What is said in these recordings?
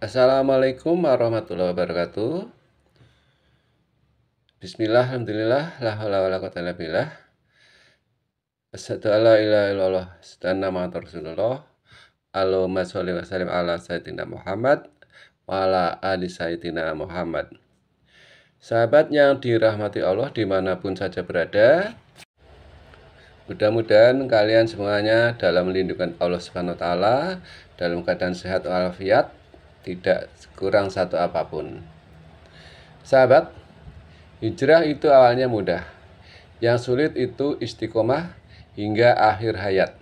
Assalamualaikum warahmatullahi wabarakatuh. Bismillah, alhamdulillah, la haula wala quwata illa billah. Asyhadu an la ilaha illallah, asyhadu anna Muhammadar Rasulullah. Allahumma sholli wa sallim ala sayyidina Muhammad wa ala ali sayyidina Muhammad. Sahabat yang dirahmati Allah dimanapun saja berada, mudah-mudahan kalian semuanya dalam lindungan Allah Subhanahu wa taala, dalam keadaan sehat walafiat, tidak kurang satu apapun. Sahabat, hijrah itu awalnya mudah. Yang sulit itu istiqomah hingga akhir hayat.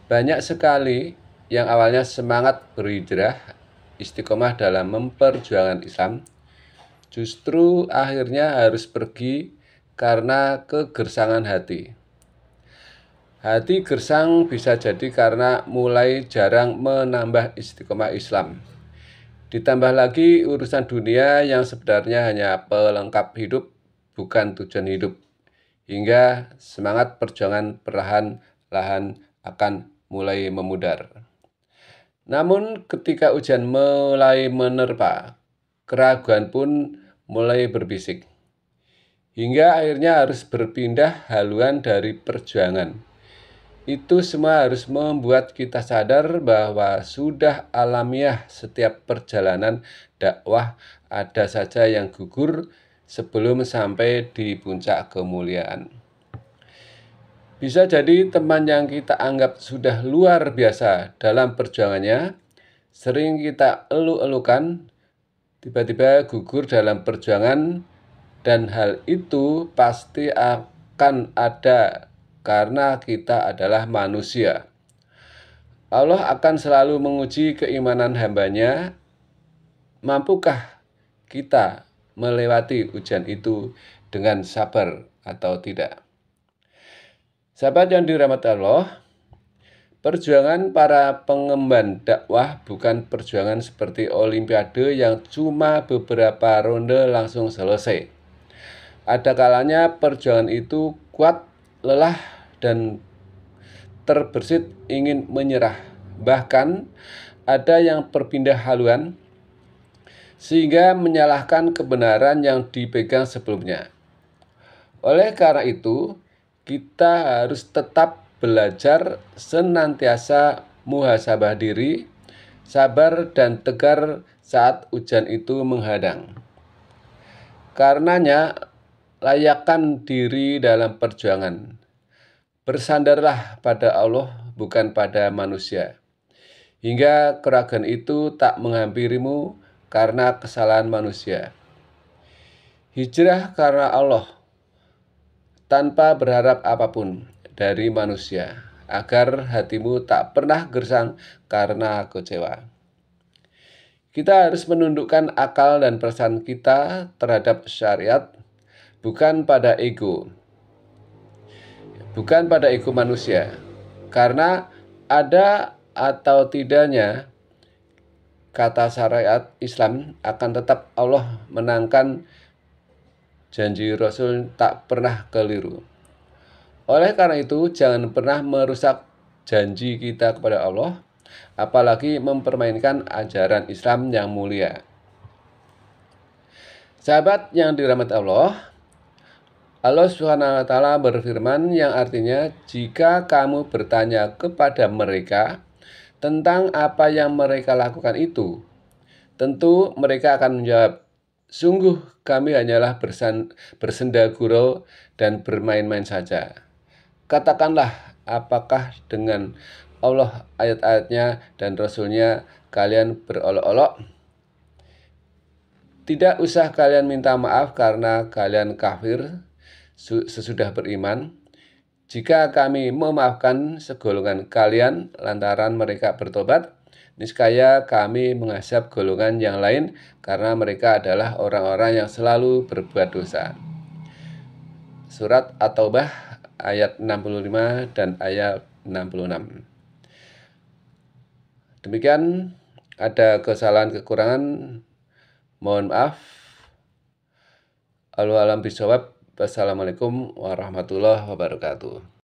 Banyak sekali yang awalnya semangat berhijrah, istiqomah dalam memperjuangkan Islam, justru akhirnya harus pergi karena kegersangan hati. Hati gersang bisa jadi karena mulai jarang menambah istiqomah Islam. Ditambah lagi urusan dunia yang sebenarnya hanya pelengkap hidup, bukan tujuan hidup. Hingga semangat perjuangan perlahan-lahan akan mulai memudar. Namun ketika ujian mulai menerpa, keraguan pun mulai berbisik. Hingga akhirnya harus berpindah haluan dari perjuangan. Itu semua harus membuat kita sadar bahwa sudah alamiah setiap perjalanan dakwah ada saja yang gugur sebelum sampai di puncak kemuliaan. Bisa jadi teman yang kita anggap sudah luar biasa dalam perjuangannya, sering kita elu-elukan, tiba-tiba gugur dalam perjuangan, dan hal itu pasti akan ada karena kita adalah manusia. Allah akan selalu menguji keimanan hambanya. Mampukah kita melewati ujian itu dengan sabar atau tidak? Sahabat yang dirahmati Allah, perjuangan para pengemban dakwah bukan perjuangan seperti olimpiade yang cuma beberapa ronde langsung selesai. Ada kalanya perjuangan itu kuat, lelah, dan terbersit ingin menyerah. Bahkan ada yang berpindah haluan sehingga menyalahkan kebenaran yang dipegang sebelumnya. Oleh karena itu, kita harus tetap belajar senantiasa muhasabah diri, sabar dan tegar saat ujian itu menghadang. Karenanya, layakkan diri dalam perjuangan. Bersandarlah pada Allah, bukan pada manusia. Hingga keraguan itu tak menghampirimu karena kesalahan manusia. Hijrah karena Allah, tanpa berharap apapun dari manusia, agar hatimu tak pernah gersang karena kecewa. Kita harus menundukkan akal dan perasaan kita terhadap syariat, bukan pada ego manusia, karena ada atau tidaknya kata syariat Islam akan tetap Allah menangkan. Janji Rasul tak pernah keliru. Oleh karena itu, jangan pernah merusak janji kita kepada Allah, apalagi mempermainkan ajaran Islam yang mulia. Sahabat yang dirahmati Allah, Allah Subhanahu wa taala berfirman yang artinya, jika kamu bertanya kepada mereka tentang apa yang mereka lakukan itu, tentu mereka akan menjawab, sungguh kami hanyalah bersenda gurau dan bermain-main saja. Katakanlah, apakah dengan Allah, ayat-ayatnya, dan Rasulnya kalian berolok-olok? Tidak usah kalian minta maaf karena kalian kafir sesudah beriman. Jika kami memaafkan segolongan kalian lantaran mereka bertobat, niscaya kami mengazab golongan yang lain karena mereka adalah orang-orang yang selalu berbuat dosa. Surat At-Taubah ayat 65 dan ayat 66. Demikian, ada kesalahan kekurangan, mohon maaf. Allahu a'lam bishawab. Wassalamualaikum warahmatullahi wabarakatuh.